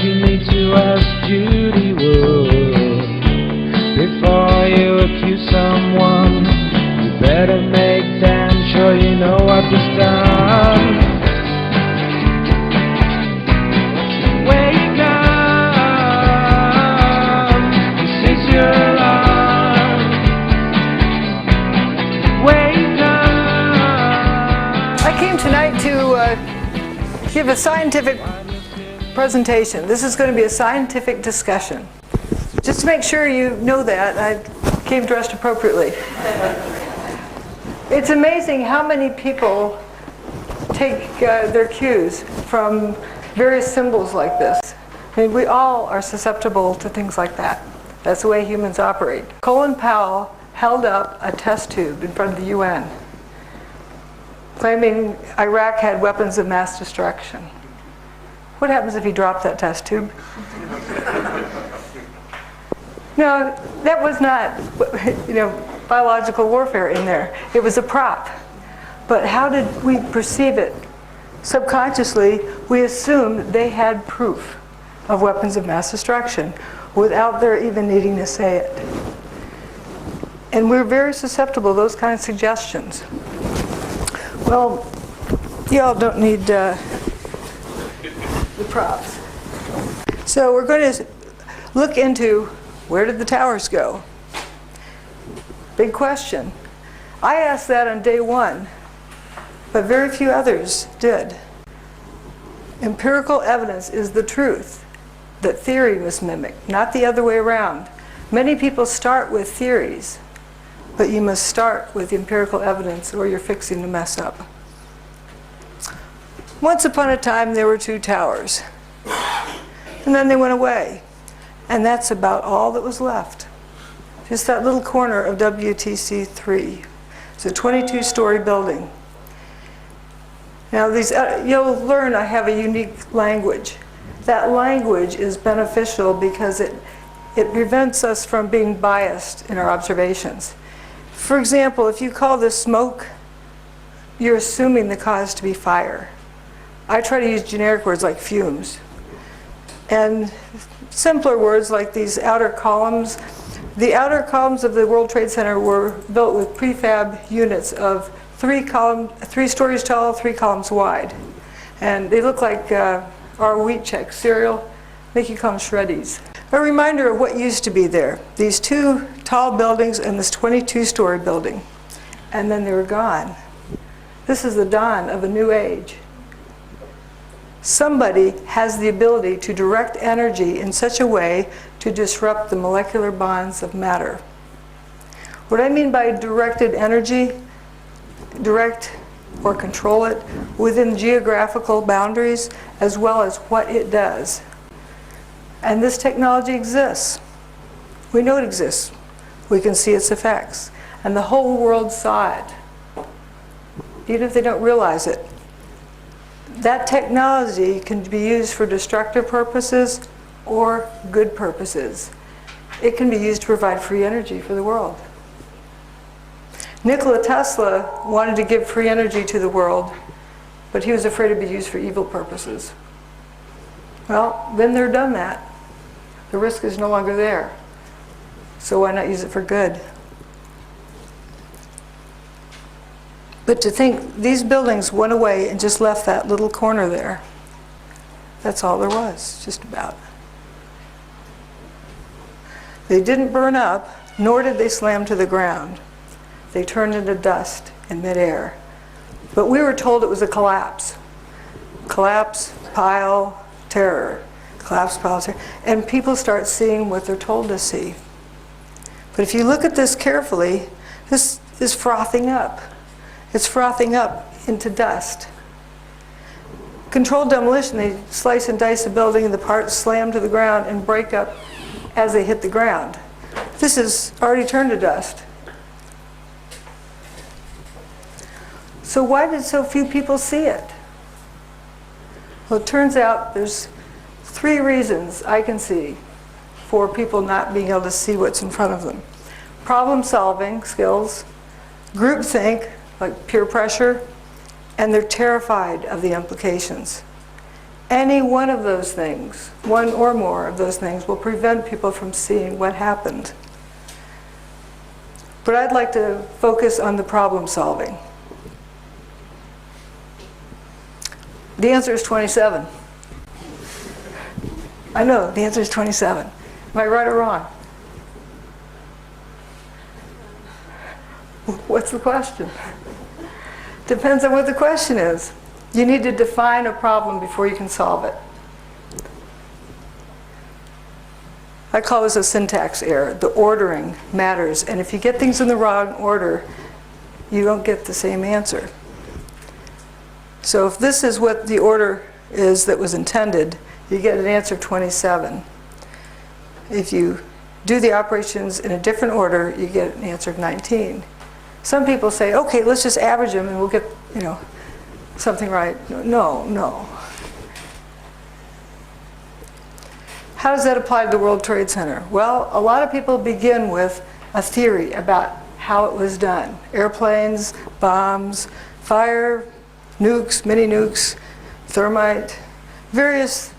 you need to ask Judy Wood. Before you accuse someone, you better make damn sure you know what was done. Wake up, this is your alarm. Wake up. I came tonight to give a scientific presentation. This is going to be a scientific discussion. Just to make sure you know that, I came dressed appropriately. It's amazing how many people take their cues from various symbols like this. I mean, we all are susceptible to things like that. That's the way humans operate. Colin Powell held up a test tube in front of the UN, claiming Iraq had weapons of mass destruction. What happens if he dropped that test tube? No, that was not, biological warfare in there. It was a prop. But how did we perceive it? Subconsciously, we assumed they had proof of weapons of mass destruction without their even needing to say it. And we're very susceptible to those kinds of suggestions. Well, you all don't need the props. So we're going to look into, where did the towers go? Big question. I asked that on day one, but very few others did. Empirical evidence is the truth that theory must mimic, not the other way around. Many people start with theories, but you must start with empirical evidence or you're fixing to mess up. Once upon a time, there were two towers. And then they went away. And that's about all that was left. Just that little corner of WTC-3. It's a 22-story building. Now, you'll learn I have a unique language. That language is beneficial because it prevents us from being biased in our observations. For example, if you call this smoke, you're assuming the cause to be fire. I try to use generic words like fumes. And simpler words like these outer columns. The outer columns of the World Trade Center were built with prefab units of 3 stories tall, 3 columns wide. And they look like our wheat check cereal. Make you call them shreddies. A reminder of what used to be there. These 2 tall buildings and this 22-story building. And then they were gone. This is the dawn of a new age. Somebody has the ability to direct energy in such a way to disrupt the molecular bonds of matter. What I mean by directed energy, direct or control it within geographical boundaries as well as what it does. And this technology exists. We know it exists. We can see its effects. And the whole world saw it, even if they don't realize it. That technology can be used for destructive purposes or good purposes. It can be used to provide free energy for the world. Nikola Tesla wanted to give free energy to the world, but he was afraid it would be used for evil purposes. Well, been there, done that. The risk is no longer there. So why not use it for good? But to think these buildings went away and just left that little corner there, that's all there was, just about. They didn't burn up, nor did they slam to the ground. They turned into dust in midair. But we were told it was a collapse. Collapse, pile, terror. Collapse, pile, terror. And people start seeing what they're told to see. But if you look at this carefully, this is frothing up. It's frothing up into dust. Controlled demolition, they slice and dice a building and the parts slam to the ground and break up as they hit the ground. This is already turned to dust. So why did so few people see it? Well, it turns out there's 3 reasons I can see for people not being able to see what's in front of them. Problem-solving skills, groupthink, like peer pressure, and they're terrified of the implications. Any one of those things, one or more of those things, will prevent people from seeing what happened. But I'd like to focus on the problem solving. The answer is 27. I know, the answer is 27. Am I right or wrong? What's the question? Depends on what the question is. You need to define a problem before you can solve it. I call this a syntax error. The ordering matters, and if you get things in the wrong order, you don't get the same answer. So if this is what the order is that was intended, you get an answer of 27. If you do the operations in a different order, you get an answer of 19. Some people say, okay, let's just average them and we'll get, something right. No. How does that apply to the World Trade Center? Well, a lot of people begin with a theory about how it was done. Airplanes, bombs, fire, nukes, mini nukes, thermite, various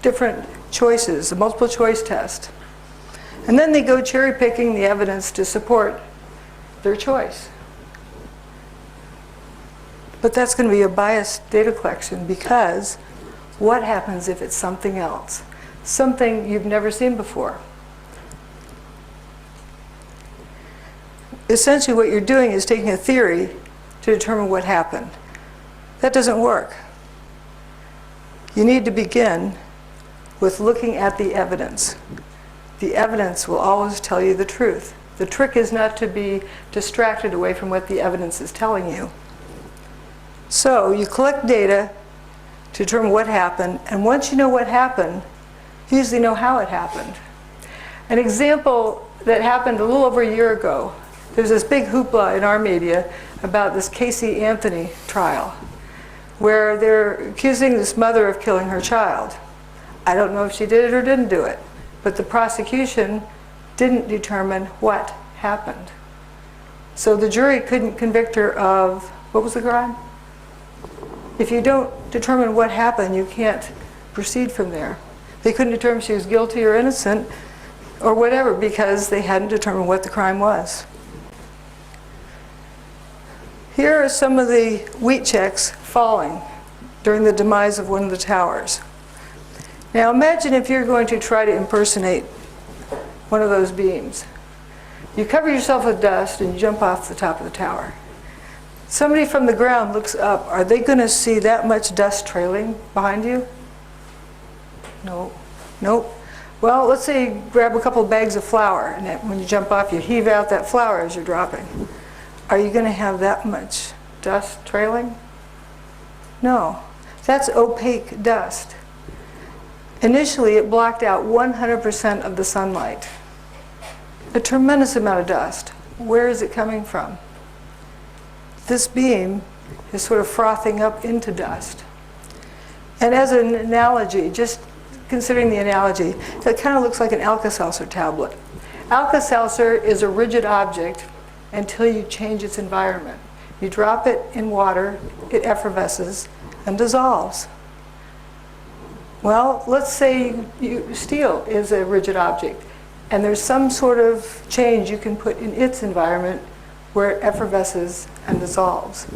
different choices, a multiple choice test. And then they go cherry picking the evidence to support their choice. But that's going to be a biased data collection, because what happens if it's something else? Something you've never seen before. Essentially what you're doing is taking a theory to determine what happened. That doesn't work. You need to begin with looking at the evidence. The evidence will always tell you the truth. The trick is not to be distracted away from what the evidence is telling you. So you collect data to determine what happened, and once you know what happened, you usually know how it happened. An example that happened a little over a year ago, there's this big hoopla in our media about this Casey Anthony trial, where they're accusing this mother of killing her child. I don't know if she did it or didn't do it, but the prosecution didn't determine what happened. So the jury couldn't convict her of, what was the crime? If you don't determine what happened, you can't proceed from there. They couldn't determine if she was guilty or innocent or whatever, because they hadn't determined what the crime was. Here are some of the wheat checks falling during the demise of one of the towers. Now imagine if you're going to try to impersonate one of those beams. You cover yourself with dust and you jump off the top of the tower. Somebody from the ground looks up. Are they going to see that much dust trailing behind you? No. Nope. Well, let's say you grab a couple of bags of flour, and when you jump off, you heave out that flour as you're dropping. Are you going to have that much dust trailing? No. That's opaque dust. Initially, it blocked out 100% of the sunlight. A tremendous amount of dust. Where is it coming from? This beam is sort of frothing up into dust. And as an analogy, just considering the analogy, that kind of looks like an Alka-Seltzer tablet. Alka-Seltzer is a rigid object until you change its environment. You drop it in water, it effervesces and dissolves. Well, let's say steel is a rigid object, and there's some sort of change you can put in its environment where it effervesces and dissolves.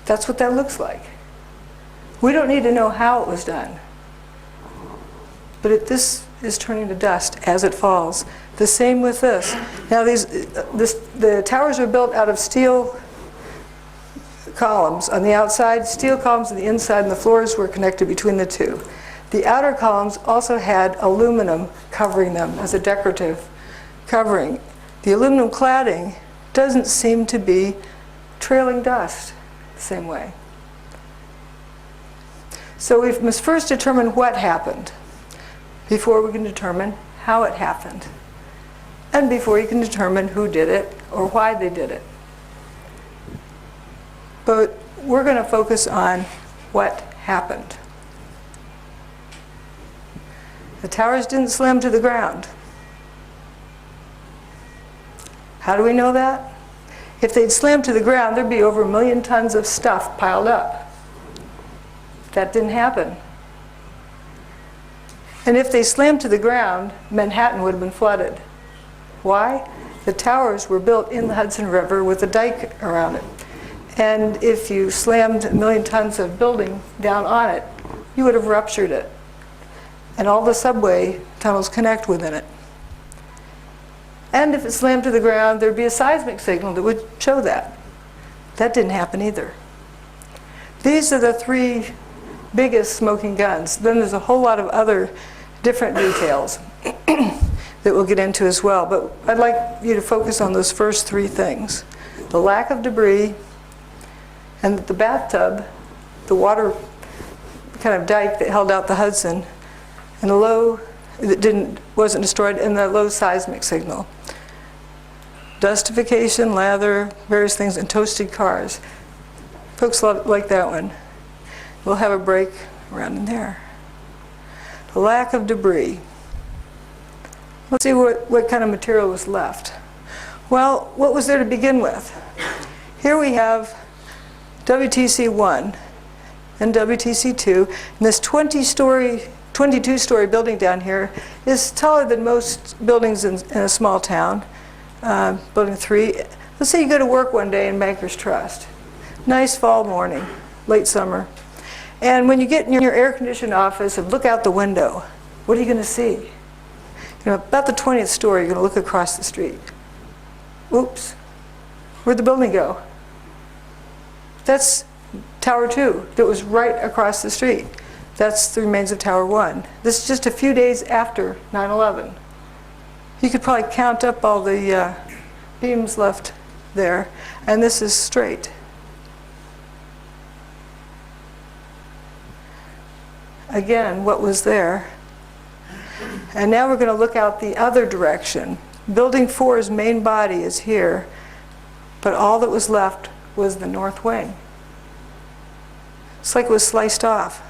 That's what that looks like. We don't need to know how it was done. But this is turning to dust as it falls. The same with this. Now the towers are built out of steel columns on the outside, steel columns on the inside, and the floors were connected between the two. The outer columns also had aluminum covering them as a decorative covering. The aluminum cladding doesn't seem to be trailing dust the same way. So we must first determine what happened before we can determine how it happened, and before you can determine who did it or why they did it. But we're going to focus on what happened. The towers didn't slam to the ground. How do we know that? If they'd slammed to the ground, there'd be over 1 million tons of stuff piled up. That didn't happen. And if they slammed to the ground, Manhattan would have been flooded. Why? The towers were built in the Hudson River with a dike around it. And if you slammed 1 million tons of building down on it, you would have ruptured it. And all the subway tunnels connect within it. And if it slammed to the ground, there'd be a seismic signal that would show that. That didn't happen either. These are the 3 biggest smoking guns. Then there's a whole lot of other different details that we'll get into as well. But I'd like you to focus on those first 3 things. The lack of debris, and the bathtub, the water kind of dike that held out the Hudson, and the low, that wasn't destroyed, and the low seismic signal. Dustification, lather, various things, and toasted cars. Folks like that one. We'll have a break around in there. The lack of debris. Let's see what kind of material was left. Well, what was there to begin with? Here we have WTC-1 and WTC-2, and this 22-story building down here is taller than most buildings in a small town. Building 3. Let's say you go to work one day in Bankers Trust. Nice fall morning, late summer. And when you get in your air-conditioned office and look out the window, what are you going to see? You know, about the 20th story, you're going to look across the street. Oops, where'd the building go? That's Tower 2 that was right across the street. That's the remains of Tower 1. This is just a few days after 9/11. You could probably count up all the beams left there, and this is straight. Again, what was there? And now we're going to look out the other direction. Building 4's main body is here, but all that was left was the north wing. It's like it was sliced off.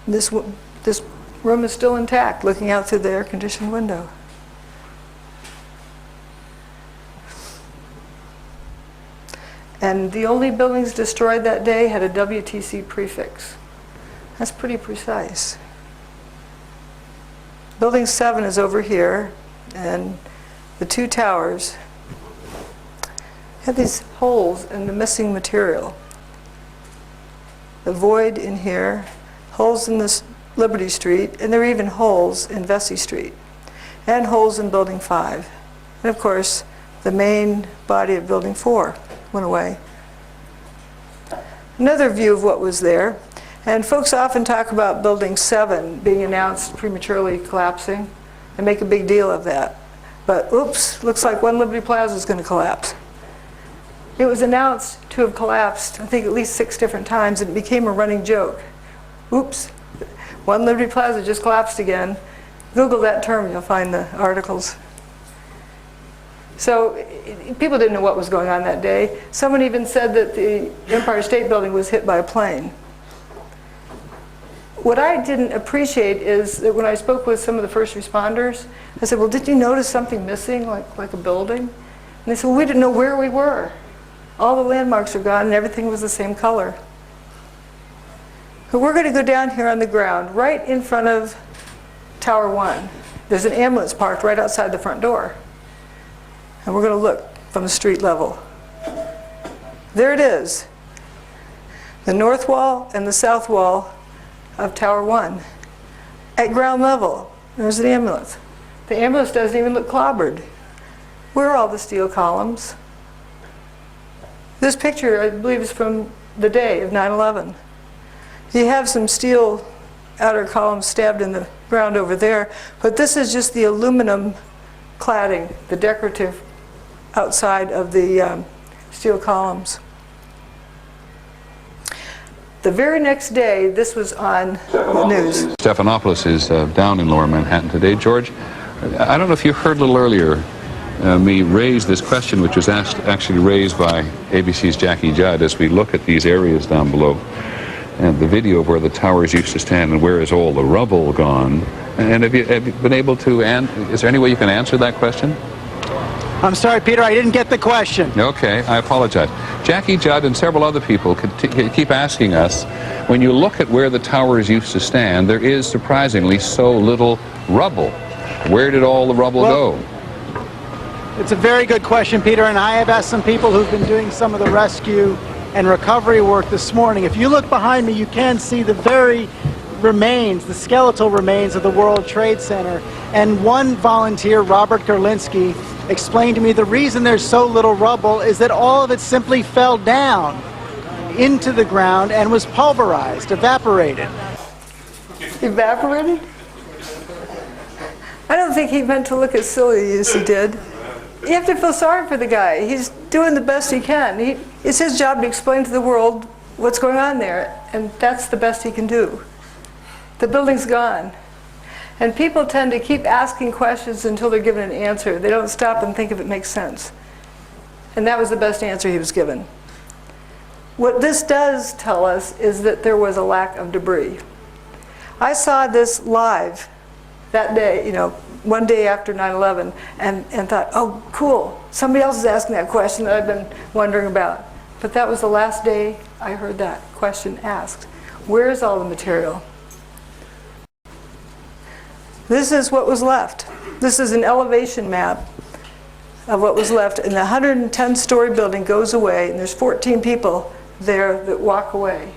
This room is still intact, looking out through the air-conditioned window. And the only buildings destroyed that day had a WTC prefix. That's pretty precise. Building 7 is over here, and the 2 towers have these holes in the missing material. The void in here, holes in this Liberty Street, and there are even holes in Vesey Street, and holes in Building 5. And of course, the main body of Building 4 went away. Another view of what was there, and folks often talk about Building 7 being announced prematurely collapsing and make a big deal of that. But oops, looks like One Liberty Plaza is going to collapse. It was announced to have collapsed, I think, at least 6 different times, and it became a running joke. Oops, One Liberty Plaza just collapsed again. Google that term, you'll find the articles. So people didn't know what was going on that day. Someone even said that the Empire State Building was hit by a plane. What I didn't appreciate is that when I spoke with some of the first responders, I said, well, did you notice something missing, like a building? And they said, well, we didn't know where we were. All the landmarks are gone and everything was the same color. But we're going to go down here on the ground, right in front of Tower 1. There's an ambulance parked right outside the front door. And we're going to look from the street level. There it is. The north wall and the south wall of Tower 1. At ground level, there's an ambulance. The ambulance doesn't even look clobbered. Where are all the steel columns? This picture, I believe, is from the day of 9/11. You have some steel outer columns stabbed in the ground over there, but this is just the aluminum cladding, the decorative outside of the steel columns. The very next day, this was on the news. Stephanopoulos is down in Lower Manhattan today. George, I don't know if you heard a little earlier me raise this question, which was actually raised by ABC's Jackie Judd as we look at these areas down below and the video of where the towers used to stand and where is all the rubble gone. And have you been able to, is there any way you can answer that question? I'm sorry, Peter, I didn't get the question. Okay, I apologize. Jackie Judd and several other people keep asking us, when you look at where the towers used to stand, there is surprisingly so little rubble. Where did all the rubble go? It's a very good question, Peter, and I have asked some people who've been doing some of the rescue and recovery work this morning. If you look behind me, you can see the very remains, the skeletal remains of the World Trade Center. And one volunteer, Robert Gerlinski, explained to me the reason there's so little rubble is that all of it simply fell down into the ground and was pulverized, evaporated. Evaporated? I don't think he meant to look as silly as he did. You have to feel sorry for the guy. He's doing the best he can. It's his job to explain to the world what's going on there, and that's the best he can do. The building's gone. And people tend to keep asking questions until they're given an answer. They don't stop and think if it makes sense. And that was the best answer he was given. What this does tell us is that there was a lack of debris. I saw this live that day, you know, one day after 9/11, and thought, oh, cool, somebody else is asking that question that I've been wondering about. But that was the last day I heard that question asked. Where is all the material? This is what was left. This is an elevation map of what was left. And the 110-story building goes away, and there's 14 people there that walk away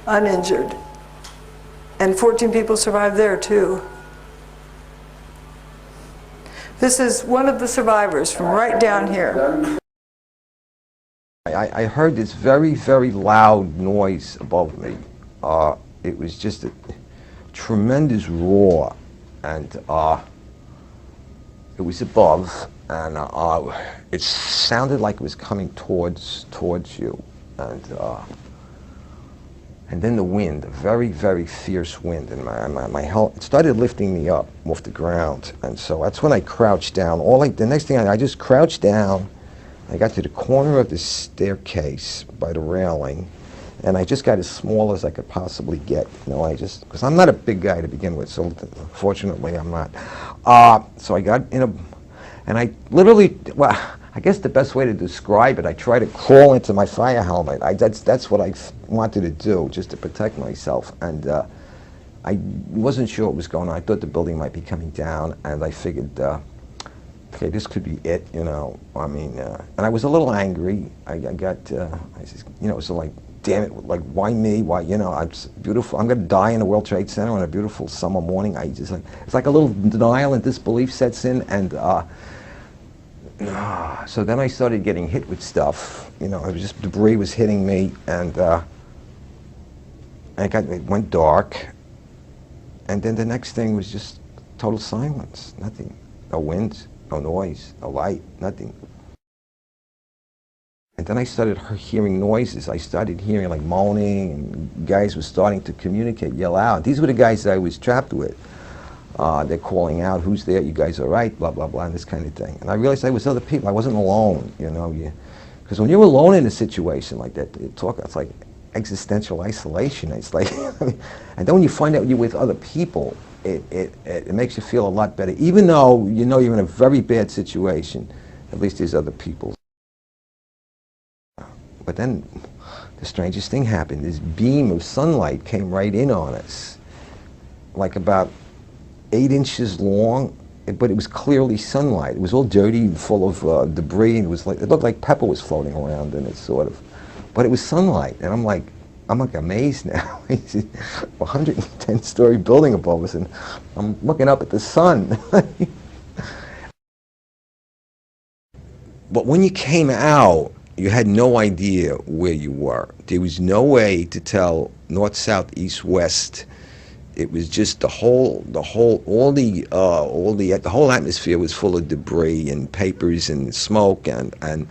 uninjured. And 14 people survived there, too. This is one of the survivors from right down here. I heard this very, very loud noise above me. It was just a tremendous roar, and it was above, and it sounded like it was coming towards you, and then the wind, a very, very fierce wind, and my health, it started lifting me up off the ground, and so that's when I crouched down. The next thing I just crouched down. I got to the corner of the staircase by the railing, and I just got as small as I could possibly get. You know, because I'm not a big guy to begin with, so fortunately I'm not. So I got in and I literally, well, I guess the best way to describe it, I tried to crawl into my fire helmet. That's what I wanted to do, just to protect myself. And I wasn't sure what was going on. I thought the building might be coming down, and I figured, okay, this could be it, you know. I mean, and I was a little angry. I just, you know, so like, damn it, like, why me? Why, you know, I'm beautiful. I'm going to die in the World Trade Center on a beautiful summer morning. It's like a little denial and disbelief sets in, and so then I started getting hit with stuff. You know, it was just debris was hitting me, and it went dark, and then the next thing was just total silence, nothing, no wind. No noise, no light, nothing. And then I started hearing noises. I started hearing like moaning, and guys were starting to communicate, yell out. These were the guys that I was trapped with. They're calling out, who's there, you guys all right, blah, blah, blah, and this kind of thing. And I realized I was other people. I wasn't alone, you know. Because when you're alone in a situation like that, it's like existential isolation. It's like, and then when you find out you're with other people, it makes you feel a lot better. Even though you know you're in a very bad situation, at least there's other people. But then the strangest thing happened. This beam of sunlight came right in on us, like about 8 inches long, but it was clearly sunlight. It was all dirty and full of debris, and it looked like pepper was floating around in it, sort of. But it was sunlight, and I'm like amazed now. It's a 110-story building above us, and I'm looking up at the sun. But when you came out, you had no idea where you were. There was no way to tell north, south, east, west. It was just the whole atmosphere was full of debris and papers and smoke, and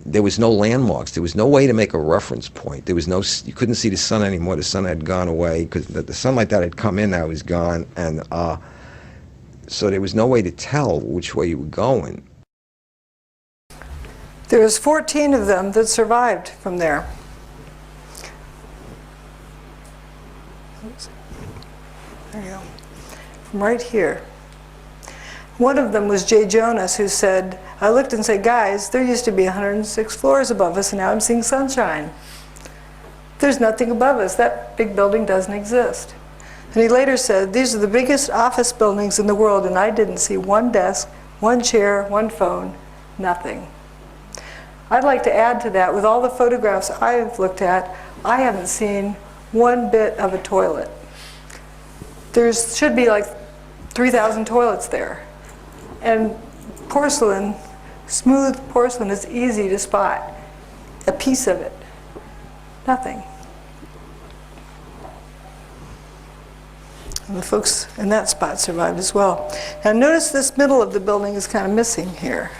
there was no landmarks. There was no way to make a reference point. There was no, you couldn't see the sun anymore. The sun had gone away, because the sunlight that had come in now was gone, and so there was no way to tell which way you were going. There was 14 of them that survived from there. Oops. There you go. From right here. One of them was Jay Jonas, who said, I looked and said, guys, there used to be 106 floors above us, and now I'm seeing sunshine. There's nothing above us. That big building doesn't exist. And he later said, these are the biggest office buildings in the world, and I didn't see one desk, one chair, one phone, nothing. I'd like to add to that, with all the photographs I've looked at, I haven't seen one bit of a toilet. There should be like 3,000 toilets there. And porcelain, smooth porcelain, is easy to spot. A piece of it. Nothing. And the folks in that spot survived as well. Now notice this middle of the building is kind of missing here.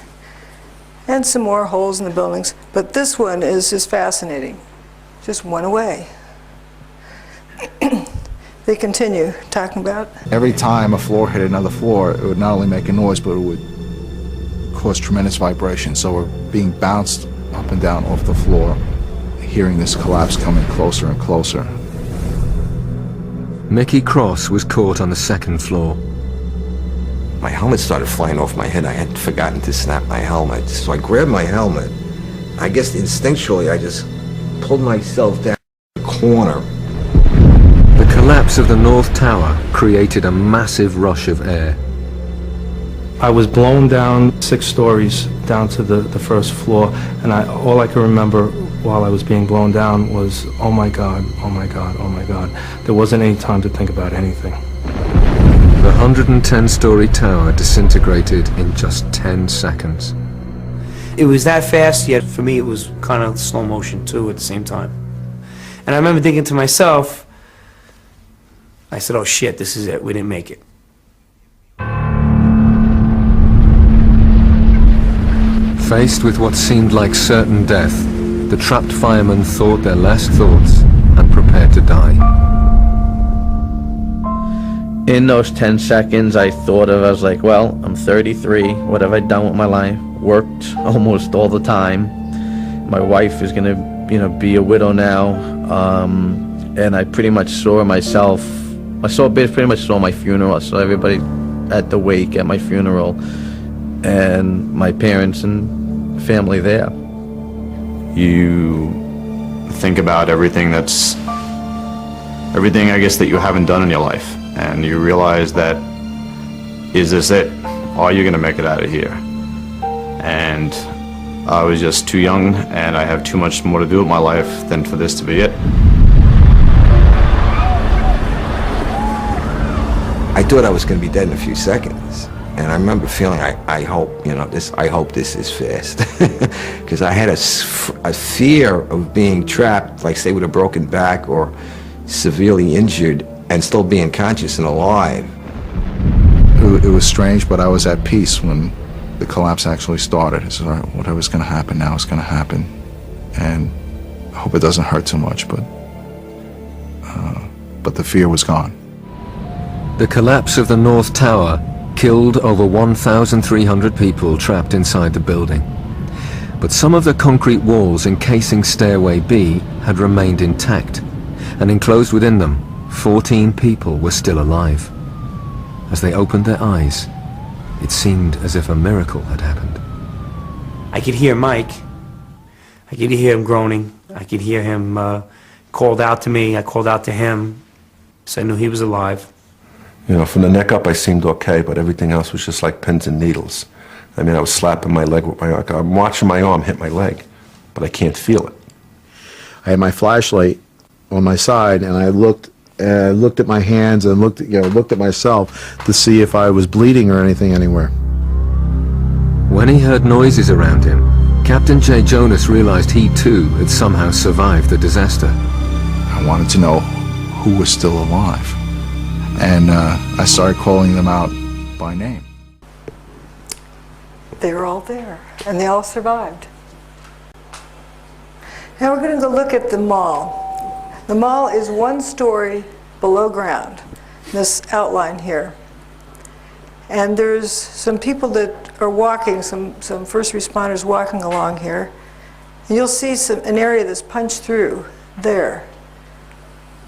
And some more holes in the buildings. But this one is just fascinating. Just went away. They continue talking about. Every time a floor hit another floor, it would not only make a noise, but it would cause tremendous vibration. So we're being bounced up and down off the floor, hearing this collapse coming closer and closer. Mickey Cross was caught on the second floor. My helmet started flying off my head. I had forgotten to snap my helmet. So I grabbed my helmet. I guess instinctually I just pulled myself down the corner. The collapse of the North Tower created a massive rush of air. I was blown down 6 stories down to the first floor, and all I can remember while I was being blown down was, oh my God, oh my God, oh my God. There wasn't any time to think about anything. The 110-story tower disintegrated in just 10 seconds. It was that fast, yet for me it was kind of slow motion too at the same time. And I remember thinking to myself, I said, oh shit, this is it, we didn't make it. Faced with what seemed like certain death, the trapped firemen thought their last thoughts and prepared to die. In those 10 seconds, I was like, well, I'm 33, what have I done with my life? Worked almost all the time. My wife is gonna, be a widow now. And I pretty much saw myself, pretty much saw my funeral. I saw everybody at the wake at my funeral, and my parents and family there. You think about everything, I guess, that you haven't done in your life. And you realize that, is this it? Are you going to make it out of here? And I was just too young, and I have too much more to do with my life than for this to be it. I thought I was going to be dead in a few seconds. And I remember feeling, I hope this is fast. Because I had a fear of being trapped, like say with a broken back or severely injured, and still being conscious and alive. It was strange, but I was at peace when the collapse actually started. I said, all right, whatever's going to happen now is going to happen. And I hope it doesn't hurt too much, but the fear was gone. The collapse of the North Tower killed over 1,300 people trapped inside the building. But some of the concrete walls encasing Stairway B had remained intact, and enclosed within them, 14 people were still alive. As they opened their eyes, it seemed as if a miracle had happened. I could hear Mike. I could hear him groaning. I could hear him called out to me. I called out to him, so I knew he was alive. From the neck up I seemed okay, but everything else was just like pins and needles. I mean, I was slapping my leg with my arm. I'm watching my arm hit my leg, but I can't feel it. I had my flashlight on my side, and I looked at my hands and looked at myself to see if I was bleeding or anything anywhere. When he heard noises around him, Captain Jay Jonas realized he too had somehow survived the disaster. I wanted to know who was still alive, and I started calling them out by name. They were all there, and they all survived. Now we're going to go look at the mall. The mall is 1 story below ground, this outline here. And there's some people that are walking, some first responders walking along here. And you'll see an area that's punched through there.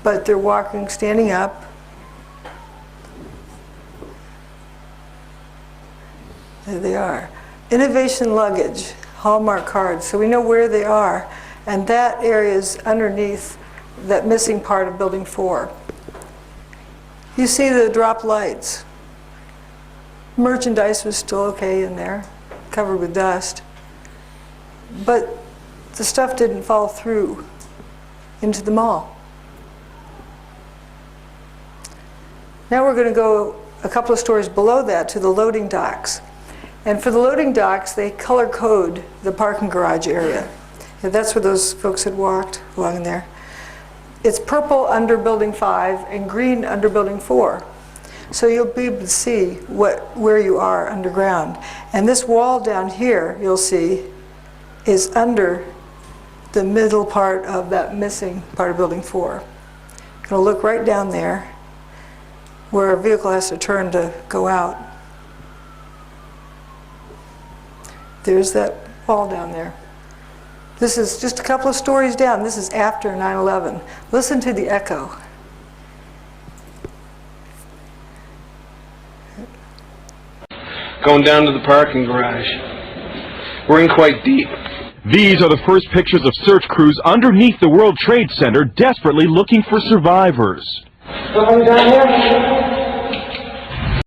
But they're walking, standing up. There they are. Innovation luggage, Hallmark cards, so we know where they are. And that area is underneath that missing part of Building 4. You see the drop lights. Merchandise was still okay in there, covered with dust. But the stuff didn't fall through into the mall. Now we're going to go a couple of stories below that to the loading docks. And for the loading docks, they color code the parking garage area. And that's where those folks had walked along in there. It's purple under Building 5 and green under Building 4. So you'll be able to see where you are underground. And this wall down here, you'll see, is under the middle part of that missing part of Building 4. You're going to look right down there where a vehicle has to turn to go out. There's that wall down there. This is just a couple of stories down. This is after 9/11. Listen to the echo. Going down to the parking garage. We're in quite deep. These are the first pictures of search crews underneath the World Trade Center, desperately looking for survivors. Somebody down here?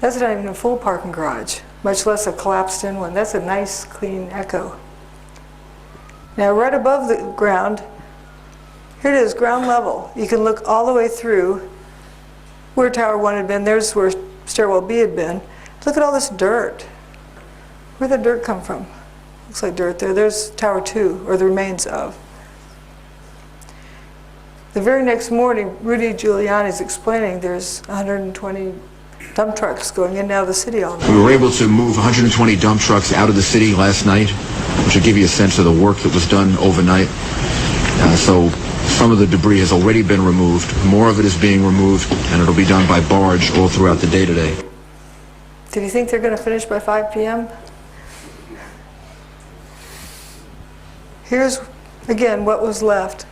That's not even a full parking garage, much less a collapsed-in one. That's a nice, clean echo. Now, right above the ground, here it is, ground level. You can look all the way through where Tower 1 had been. There's where Stairwell B had been. Look at all this dirt. Where'd the dirt come from? Looks like dirt there. There's Tower 2, or the remains of. The very next morning, Rudy Giuliani's explaining there's 120 dump trucks going in and out of the city all night. We were able to move 120 dump trucks out of the city last night, which will give you a sense of the work that was done overnight. So some of the debris has already been removed. More of it is being removed, and it'll be done by barge all throughout the day today. Did you think they're going to finish by 5 p.m.? Here's, again, what was left.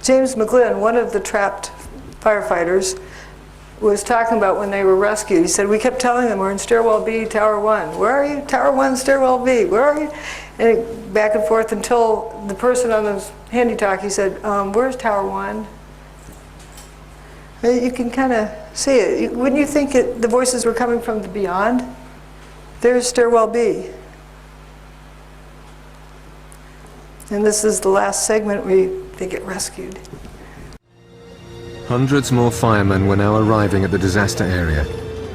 James McGlynn, one of the trapped firefighters, was talking about when they were rescued. He said, we kept telling them we're in Stairwell B, Tower 1. Where are you? Tower 1, Stairwell B. Where are you? And back and forth until the person on the handy-talkie said, where's Tower 1? You can kind of see it. Wouldn't you think the voices were coming from the beyond? There's Stairwell B. And this is the last segment where they get rescued. Hundreds more firemen were now arriving at the disaster area,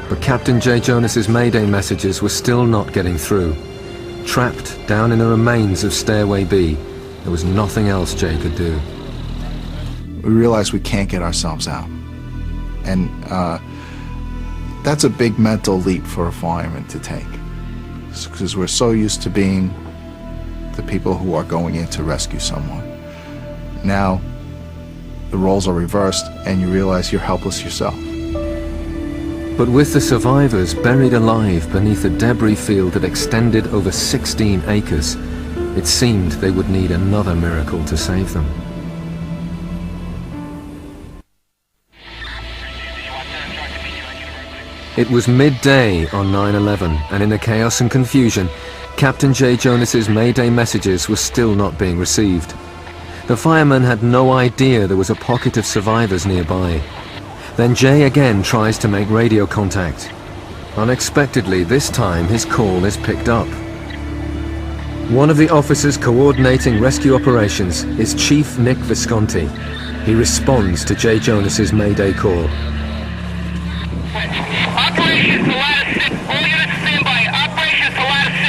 but Captain Jay Jonas's Mayday messages were still not getting through. Trapped down in the remains of Stairway B, there was nothing else Jay could do. We realize we can't get ourselves out. And that's a big mental leap for a fireman to take, because we're so used to being the people who are going in to rescue someone. Now, the roles are reversed, and you realize you're helpless yourself. But with the survivors buried alive beneath a debris field that extended over 16 acres, it seemed they would need another miracle to save them. It was midday on 9/11, and in the chaos and confusion, Captain Jay Jonas's Mayday messages were still not being received. The firemen had no idea there was a pocket of survivors nearby. Then Jay again tries to make radio contact. Unexpectedly, this time his call is picked up. One of the officers coordinating rescue operations is Chief Nick Visconti. He responds to Jay Jonas's Mayday call. Operations to ladder 6. All units stand by. Operations to ladder 6.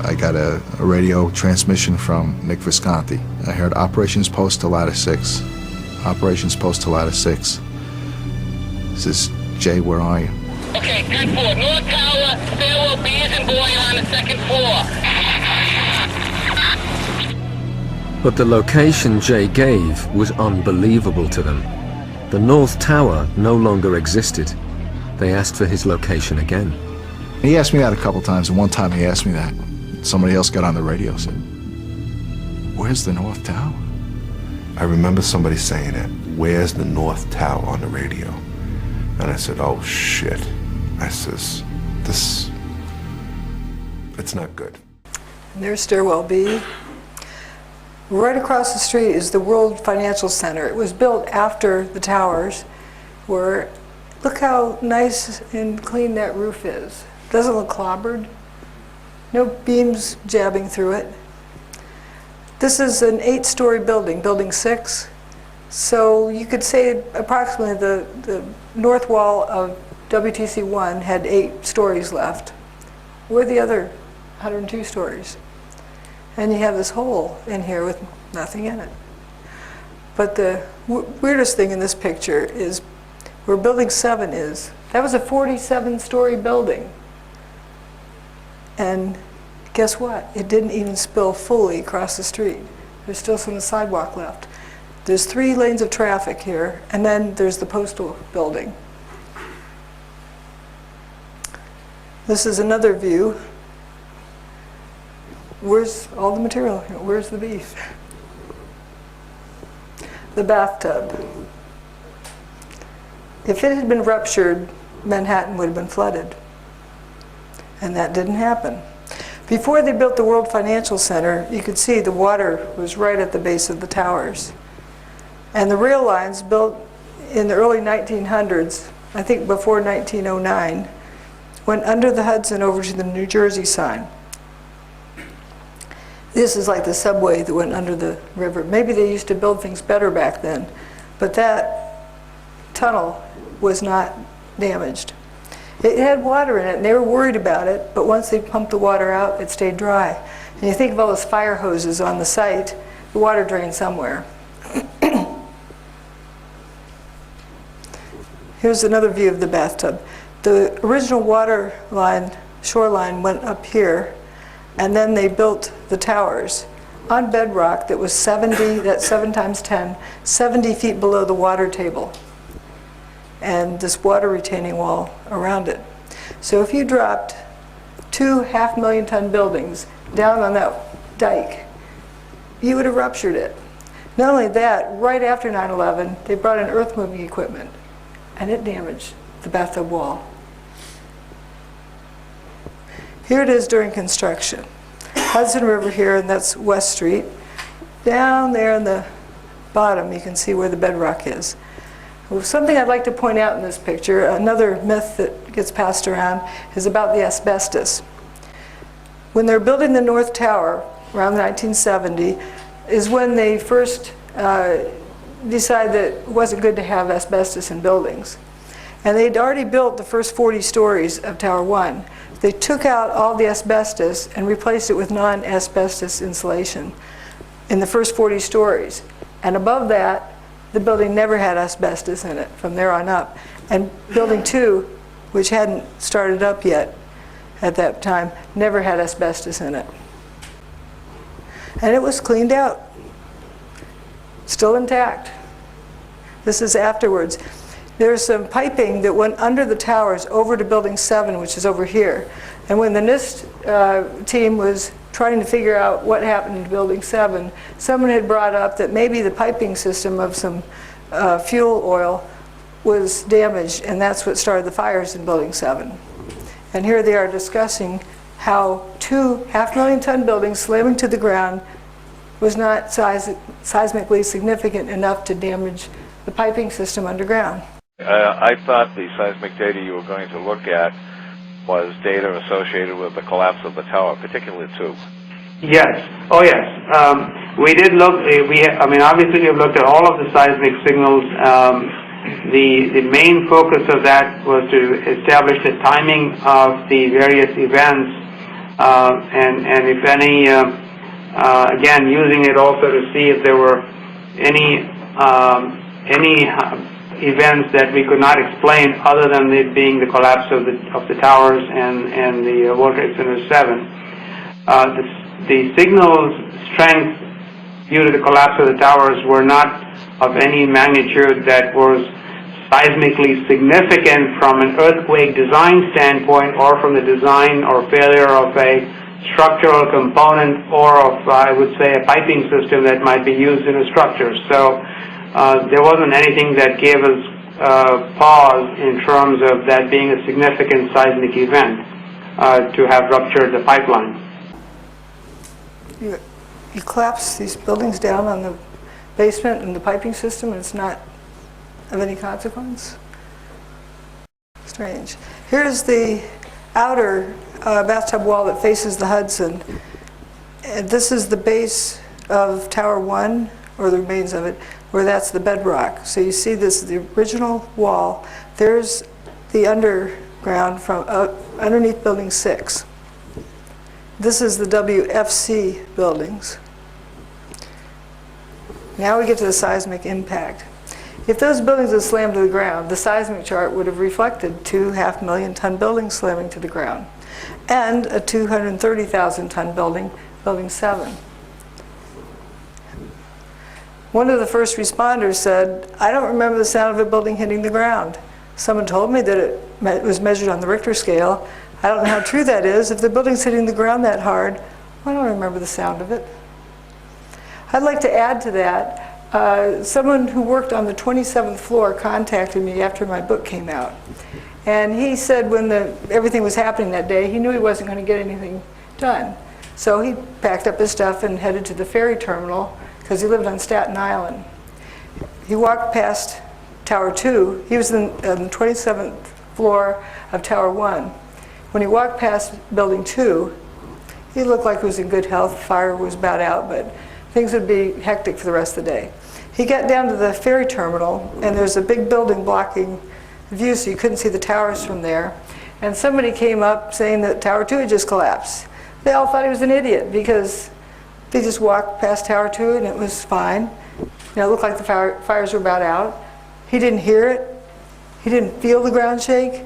I got a radio transmission from Nick Visconti. I heard Operations Post to ladder 6. Operations Post to ladder 6. This is Jay, where are you? Okay, 10-4. North Tower, Stairwell B as in boy on the 2nd floor. But the location Jay gave was unbelievable to them. The North Tower no longer existed. They asked for his location again. He asked me that a couple times, and one time he asked me that. Somebody else got on the radio and said, "Where's the North Tower?" I remember somebody saying it, "Where's the North Tower on the radio?" And I said, "Oh shit." I says, it's not good. And there's Stairwell B. Right across the street is the World Financial Center. It was built after the towers were, look how nice and clean that roof is. Doesn't look clobbered. No beams jabbing through it. This is an 8-story building, building 6. So you could say approximately the north wall of WTC-1 had 8 stories left. Where are the other 102 stories? And you have this hole in here with nothing in it. But the weirdest thing in this picture is where building 7 is. That was a 47-story building. And guess what? It didn't even spill fully across the street. There's still some sidewalk left. There's 3 lanes of traffic here, and then there's the postal building. This is another view. Where's all the material? Where's the beef? The bathtub. If it had been ruptured, Manhattan would have been flooded. And that didn't happen. Before they built the World Financial Center, you could see the water was right at the base of the towers. And the rail lines built in the early 1900s, I think before 1909, went under the Hudson over to the New Jersey sign. This is like the subway that went under the river. Maybe they used to build things better back then, but that tunnel was not damaged. It had water in it, and they were worried about it, but once they pumped the water out, it stayed dry. And you think of all those fire hoses on the site, the water drained somewhere. Here's another view of the bathtub. The original water line, shoreline, went up here, and then they built the towers on bedrock that was 70, that's 7 times 10, 70 feet below the water table, and this water retaining wall around it. So if you dropped 2 500,000-ton buildings down on that dike, you would have ruptured it. Not only that, right after 9/11, they brought in earth-moving equipment, and it damaged the bathtub wall. Here it is during construction. Hudson River here, and that's West Street. Down there in the bottom, you can see where the bedrock is. Well, something I'd like to point out in this picture, another myth that gets passed around, is about the asbestos. When they're building the North Tower, around 1970, is when they first decided that it wasn't good to have asbestos in buildings. And they'd already built the first 40 stories of Tower 1. They took out all the asbestos and replaced it with non-asbestos insulation in the first 40 stories. And above that, the building never had asbestos in it from there on up. And building 2, which hadn't started up yet at that time, never had asbestos in it. And it was cleaned out, still intact. This is afterwards. There's some piping that went under the towers over to building 7, which is over here. And when the NIST team was trying to figure out what happened to building 7, someone had brought up that maybe the piping system of some fuel oil was damaged, and that's what started the fires in building 7. And here they are discussing how 2 500,000-ton buildings slamming to the ground was not seismically significant enough to damage the piping system underground. I thought the seismic data you were going to look at was data associated with the collapse of the tower, particularly 2. Yes. Oh, yes. We did look. Obviously, we've looked at all of the seismic signals. The main focus of that was to establish the timing of the various events, and if any, again, using it also to see if there were any events that we could not explain other than it being the collapse of the towers and the World Trade Center 7. The signal strength due to the collapse of the towers were not of any magnitude that was seismically significant from an earthquake design standpoint or from the design or failure of a structural component or of, I would say, a piping system that might be used in a structure. So there wasn't anything that gave us pause in terms of that being a significant seismic event to have ruptured the pipeline. You collapse these buildings down on the basement and the piping system, and it's not of any consequence? Strange. Here's the outer bathtub wall that faces the Hudson. And this is the base of Tower 1, or the remains of it, where that's the bedrock. So you see this is the original wall. There's the underground from underneath Building 6. This is the WFC buildings. Now we get to the seismic impact. If those buildings had slammed to the ground, the seismic chart would have reflected 2 500,000-ton buildings slamming to the ground, and a 230,000-ton building, Building 7. One of the first responders said, "I don't remember the sound of a building hitting the ground. Someone told me that it was measured on the Richter scale. I don't know how true that is. If the building's hitting the ground that hard, I don't remember the sound of it." I'd like to add to that, someone who worked on the 27th floor contacted me after my book came out. And he said when everything was happening that day, he knew he wasn't going to get anything done. So he packed up his stuff and headed to the ferry terminal because he lived on Staten Island. He walked past Tower 2. He was on the 27th floor of Tower 1. When he walked past Building 2, he looked like he was in good health. Fire was about out, but things would be hectic for the rest of the day. He got down to the ferry terminal, and there's a big building blocking the view, so you couldn't see the towers from there. And somebody came up saying that Tower 2 had just collapsed. They all thought he was an idiot because they just walked past Tower 2 and it was fine. It looked like the fires were about out. He didn't hear it. He didn't feel the ground shake.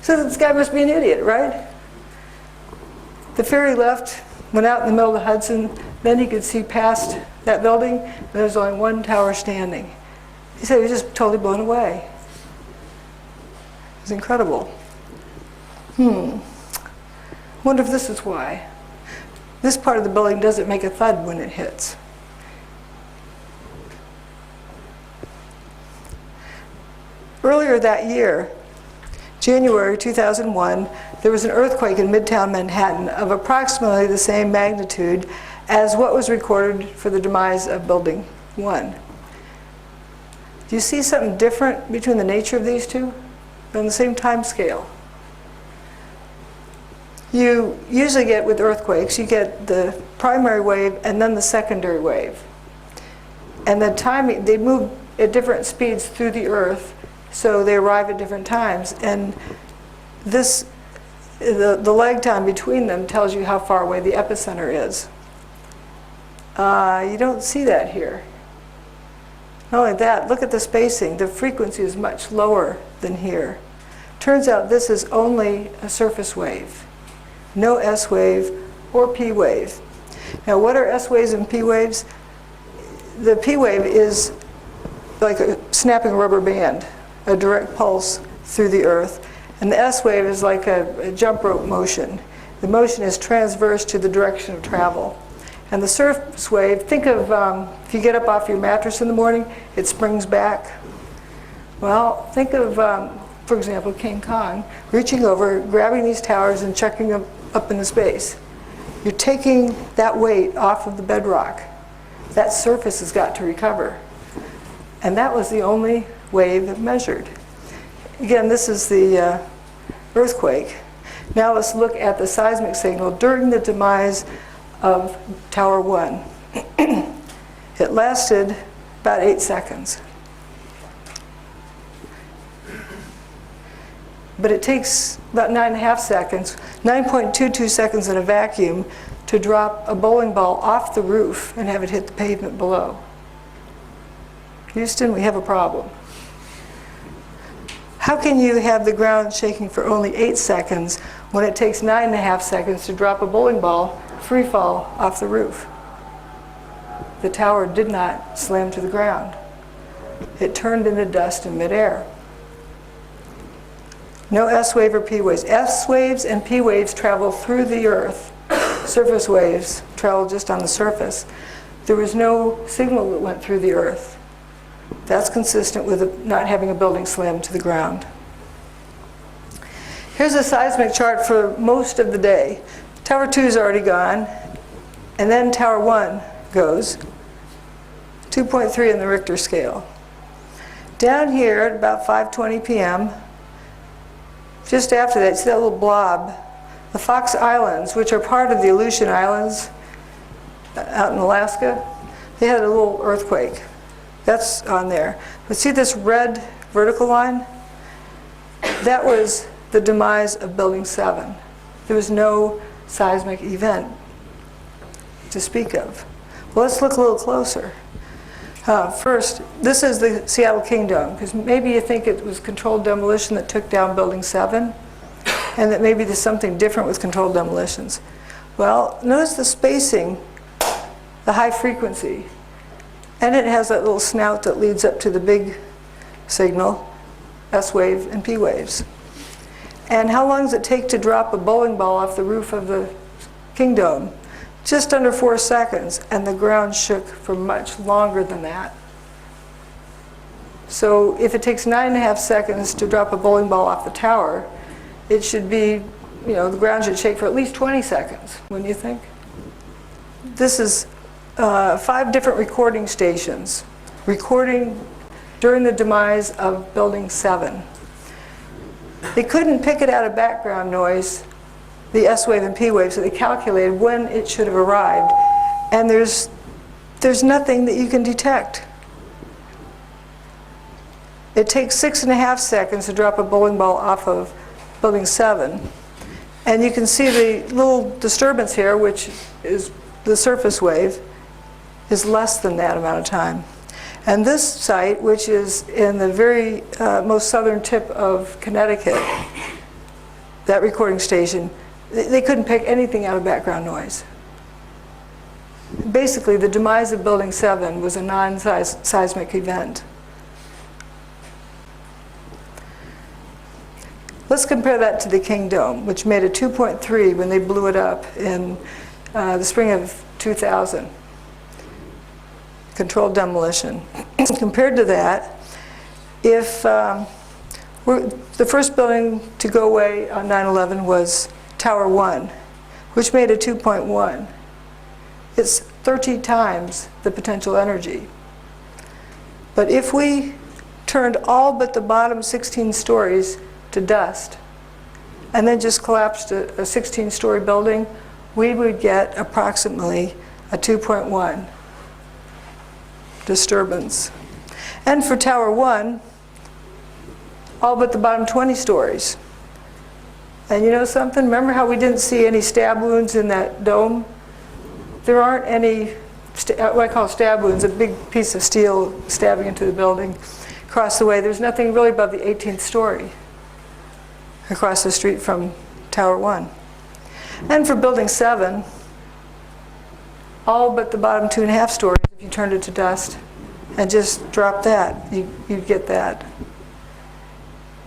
So this guy must be an idiot, right? The ferry left, went out in the middle of the Hudson. Then he could see past that building, and there was only one tower standing. He said he was just totally blown away. It was incredible. Wonder if this is why. This part of the building doesn't make a thud when it hits. Earlier that year, January 2001, there was an earthquake in Midtown Manhattan of approximately the same magnitude as what was recorded for the demise of Building 1. Do you see something different between the nature of these two? They're on the same time scale. You usually get, with earthquakes, you get the primary wave and then the secondary wave. And the timing, they move at different speeds through the earth, so they arrive at different times. And this, the lag time between them tells you how far away the epicenter is. You don't see that here. Not only that, look at the spacing. The frequency is much lower than here. Turns out this is only a surface wave. No S wave or P wave. Now what are S waves and P waves? The P wave is like snapping a rubber band, a direct pulse through the earth. And the S wave is like a jump rope motion. The motion is transverse to the direction of travel. And the surface wave, think of if you get up off your mattress in the morning, it springs back. Well, think of, for example, King Kong reaching over, grabbing these towers and chucking them up into space. You're taking that weight off of the bedrock. That surface has got to recover. And that was the only wave measured. Again, this is the earthquake. Now let's look at the seismic signal during the demise of Tower 1. It lasted about 8 seconds. But it takes about 9.5 seconds, 9.22 seconds in a vacuum to drop a bowling ball off the roof and have it hit the pavement below. Houston, we have a problem. How can you have the ground shaking for only 8 seconds when it takes 9.5 seconds to drop a bowling ball free fall off the roof? The tower did not slam to the ground. It turned into dust in midair. No S wave or P waves. S waves and P waves travel through the earth. surface waves traveled just on the surface. There was no signal that went through the Earth. That's consistent with not having a building slam to the ground. Here's a seismic chart for most of the day. Tower 2 is already gone, and then Tower 1 goes, 2.3 in the Richter scale. Down here at about 5:20 p.m., just after that, see that little blob? The Fox Islands, which are part of the Aleutian Islands out in Alaska, they had a little earthquake. That's on there. But see this red vertical line? That was the demise of Building 7. There was no seismic event to speak of. Well, let's look a little closer. First, this is the Seattle Kingdom, because maybe you think it was controlled demolition that took down Building 7, and that maybe there's something different with controlled demolitions. Well, notice the spacing, the high frequency, and it has that little snout that leads up to the big signal, S wave and P waves. And how long does it take to drop a bowling ball off the roof of the Kingdom? Just under 4 seconds, and the ground shook for much longer than that. So if it takes 9.5 seconds to drop a bowling ball off the tower, it should be, the ground should shake for at least 20 seconds, wouldn't you think? This is 5 different recording stations, recording during the demise of Building 7. They couldn't pick it out of background noise, the S wave and P wave, so they calculated when it should have arrived. And there's nothing that you can detect. It takes 6.5 seconds to drop a bowling ball off of Building 7. And you can see the little disturbance here, which is the surface wave, is less than that amount of time. And this site, which is in the very most southern tip of Connecticut, that recording station, they couldn't pick anything out of background noise. Basically, the demise of Building 7 was a non-seismic event. Let's compare that to the Kingdom, which made a 2.3 when they blew it up in the spring of 2000. Controlled demolition. Compared to that, if the first building to go away on 9/11 was Tower 1, which made a 2.1. It's 30 times the potential energy. But if we turned all but the bottom 16 stories to dust, and then just collapsed a 16-story building, we would get approximately a 2.1 disturbance. And for Tower 1, all but the bottom 20 stories. And you know something? Remember how we didn't see any stab wounds in that dome? There aren't any, what I call stab wounds, a big piece of steel stabbing into the building across the way. There's nothing really above the 18th story across the street from Tower 1. And for Building 7, all but the bottom 2.5 stories, if you turned it to dust and just dropped that, you'd get that.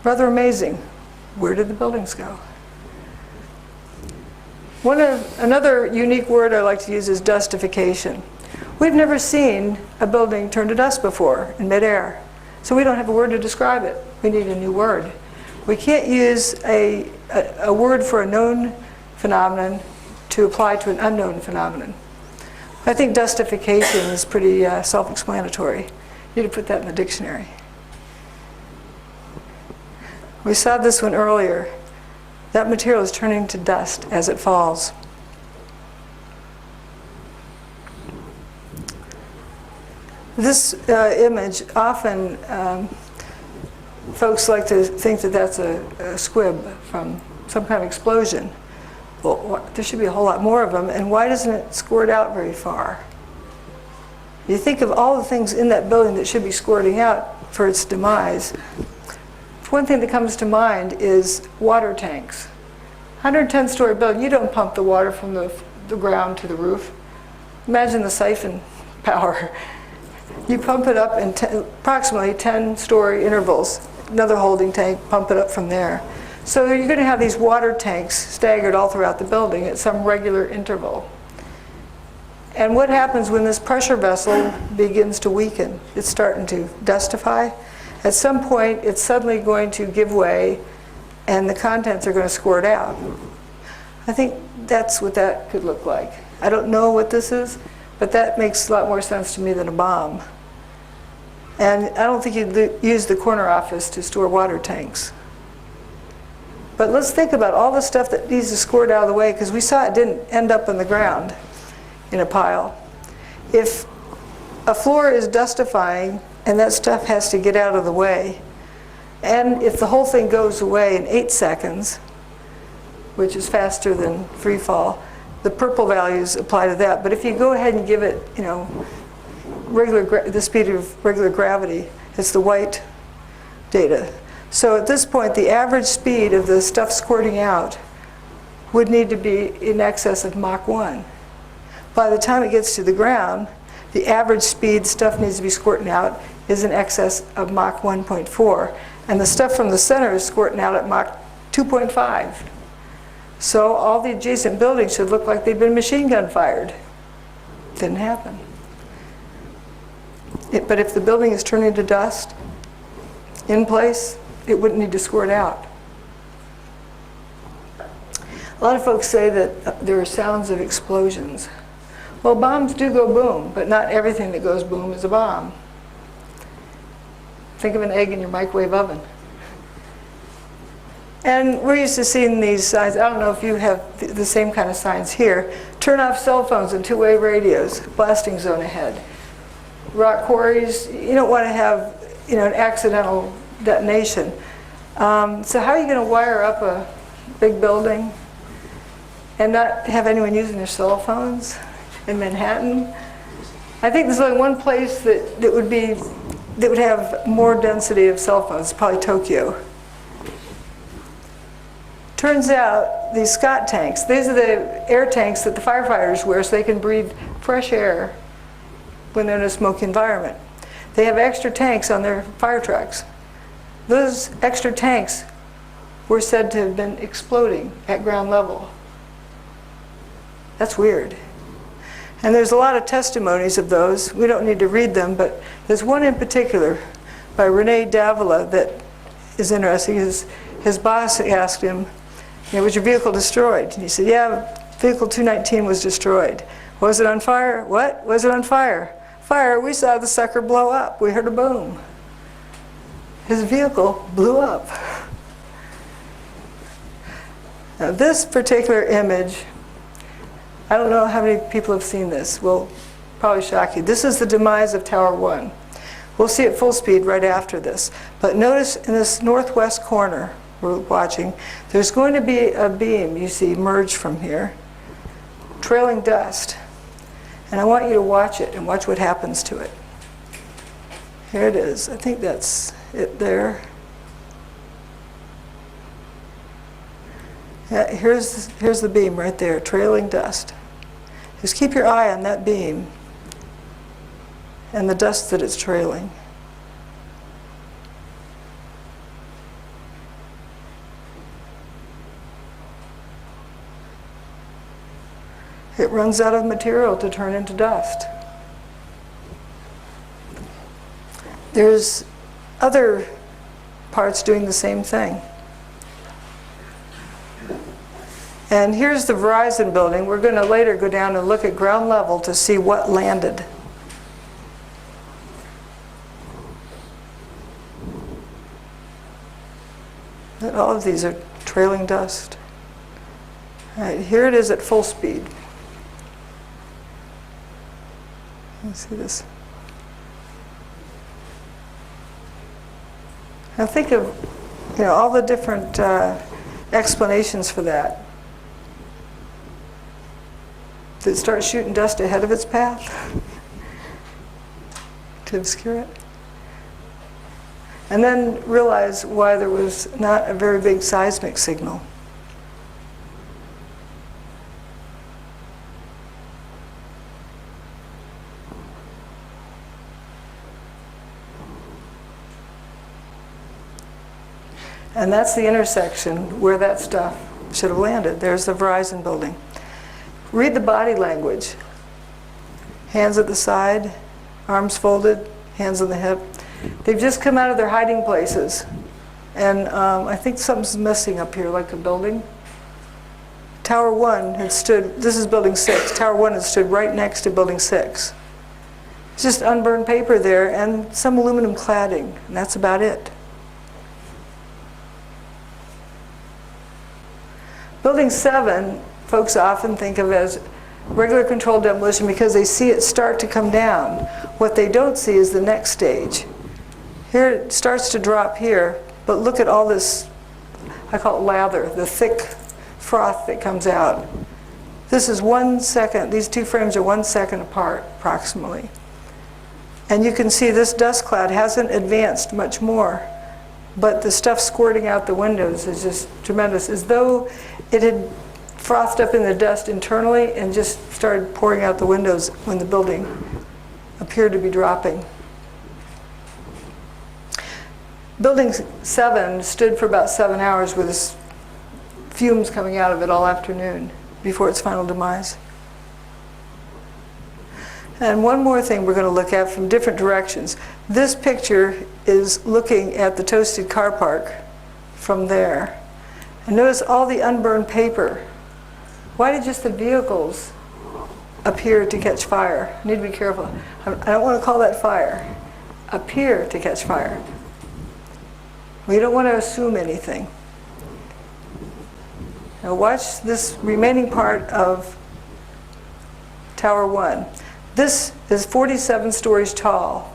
Rather amazing. Where did the buildings go? Another unique word I like to use is dustification. We've never seen a building turn to dust before in midair, so we don't have a word to describe it. We need a new word. We can't use a word for a known phenomenon to apply to an unknown phenomenon. I think dustification is pretty self-explanatory. You need to put that in the dictionary. We saw this one earlier. That material is turning to dust as it falls. This image, often folks like to think that that's a squib from some kind of explosion. Well, there should be a whole lot more of them, and why doesn't it squirt out very far? You think of all the things in that building that should be squirting out for its demise. One thing that comes to mind is water tanks. 110-story building, you don't pump the water from the ground to the roof. Imagine the siphon power. You pump it up in approximately 10-story intervals. Another holding tank, pump it up from there. So you're going to have these water tanks staggered all throughout the building at some regular interval. And what happens when this pressure vessel begins to weaken? It's starting to dustify. At some point, it's suddenly going to give way, and the contents are going to squirt out. I think that's what that could look like. I don't know what this is, but that makes a lot more sense to me than a bomb. And I don't think you'd use the corner office to store water tanks. But let's think about all the stuff that needs to squirt out of the way, because we saw it didn't end up on the ground in a pile. If a floor is dustifying and that stuff has to get out of the way, and if the whole thing goes away in 8 seconds, which is faster than free fall, the purple values apply to that. But if you go ahead and give it, you know, the speed of regular gravity, it's the white data. So at this point, the average speed of the stuff squirting out would need to be in excess of Mach 1. By the time it gets to the ground, the average speed stuff needs to be squirting out is in excess of Mach 1.4. And the stuff from the center is squirting out at Mach 2.5. So all the adjacent buildings should look like they've been machine gun fired. Didn't happen. But if the building is turning to dust in place, it wouldn't need to squirt out. A lot of folks say that there are sounds of explosions. Well, bombs do go boom, but not everything that goes boom is a bomb. Think of an egg in your microwave oven. And we're used to seeing these signs. I don't know if you have the same kind of signs here. Turn off cell phones and two-way radios. Blasting zone ahead. Rock quarries, you don't want to have, you know, an accidental detonation. So how are you going to wire up a big building and not have anyone using their cell phones in Manhattan? I think there's only one place that would have more density of cell phones, probably Tokyo. Turns out these Scott tanks, these are the air tanks that the firefighters wear so they can breathe fresh air when they're in a smoky environment. They have extra tanks on their fire trucks. Those extra tanks were said to have been exploding at ground level. That's weird. And there's a lot of testimonies of those. We don't need to read them, but there's one in particular by Rene Davila that is interesting. His boss asked him, you know, was your vehicle destroyed? And he said, yeah, vehicle 219 was destroyed. Was it on fire? What? Was it on fire? Fire, we saw the sucker blow up. We heard a boom. His vehicle blew up. Now this particular image, I don't know how many people have seen this. Will probably shock you. This is the demise of Tower 1. We'll see at full speed right after this. But notice in this northwest corner we're watching, there's going to be a beam you see emerge from here, trailing dust. And I want you to watch it and watch what happens to it. Here it is. I think that's it there. Yeah, here's the beam right there, trailing dust. Just keep your eye on that beam and the dust that it's trailing. It runs out of material to turn into dust. There's other parts doing the same thing. And here's the Verizon building. We're going to later go down and look at ground level to see what landed. And all of these are trailing dust. All right, here it is at full speed. Let's see this. Now think of, you know, all the different explanations for that. Did it start shooting dust ahead of its path to obscure it? And then realize why there was not a very big seismic signal. And that's the intersection where that stuff should have landed. There's the Verizon building. Read the body language. Hands at the side, arms folded, hands on the hip. They've just come out of their hiding places. And I think something's missing up here, like a building. Tower 1 had stood, this is building 6, Tower 1 had stood right next to building 6. It's just unburned paper there and some aluminum cladding, and that's about it. Building 7, folks often think of as regular controlled demolition because they see it start to come down. What they don't see is the next stage. Here it starts to drop here, but look at all this, I call it lather, the thick froth that comes out. This is 1 second, these two frames are 1 second apart, approximately. And you can see this dust cloud hasn't advanced much more, but the stuff squirting out the windows is just tremendous, as though it had frothed up in the dust internally and just started pouring out the windows when the building appeared to be dropping. Building 7 stood for about 7 hours with this fumes coming out of it all afternoon before its final demise. And one more thing we're going to look at from different directions. This picture is looking at the toasted car park from there. And notice all the unburned paper. Why did just the vehicles appear to catch fire? I need to be careful. I don't want to call that fire. Appear to catch fire. We don't want to assume anything. Now watch this remaining part of Tower 1. This is 47 stories tall.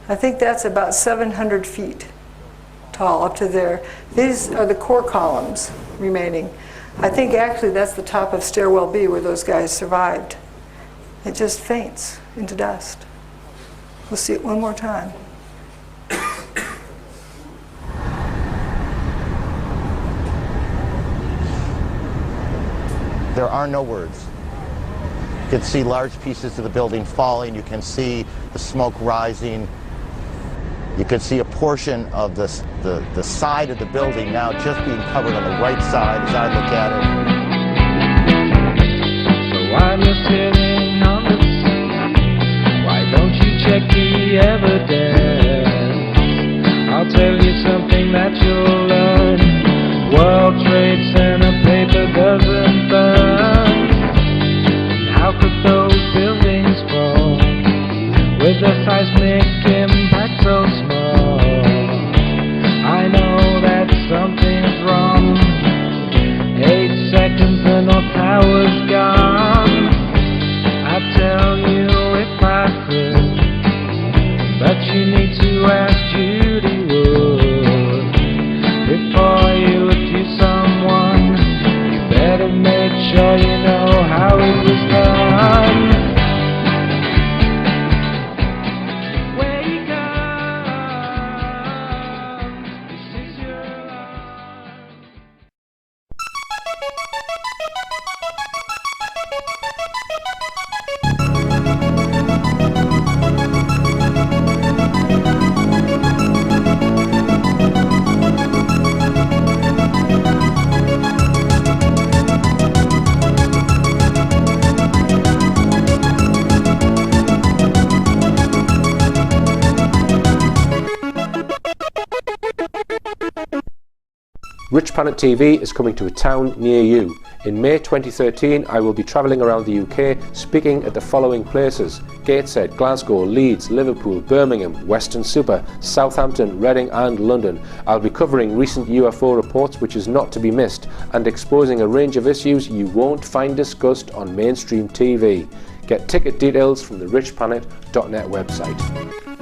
I think that's about 700 feet tall up to there. These are the core columns remaining. I think actually that's the top of stairwell B where those guys survived. It just faints into dust. We'll see it one more time. There are no words. You can see large pieces of the building falling. You can see the smoke rising. You can see a portion of the side of the building now just being covered on the right side as I look at it. So while you're sitting on the seat, why don't you check the evidence? I'll tell you something that you'll learn. World Trade Center paper doesn't burn. How could those buildings fall with a seismic impact so small? I know that something's wrong. 8 seconds, the North Tower's gone. I'd tell you if I could, but you need to ask Judy Wood before you accuse someone. You better make sure you know how it was done. Rich Planet TV is coming to a town near you. In May 2013, I will be travelling around the UK speaking at the following places: Gateshead, Glasgow, Leeds, Liverpool, Birmingham, Western Super, Southampton, Reading and London. I'll be covering recent UFO reports, which is not to be missed, and exposing a range of issues you won't find discussed on mainstream TV. Get ticket details from the richplanet.net website.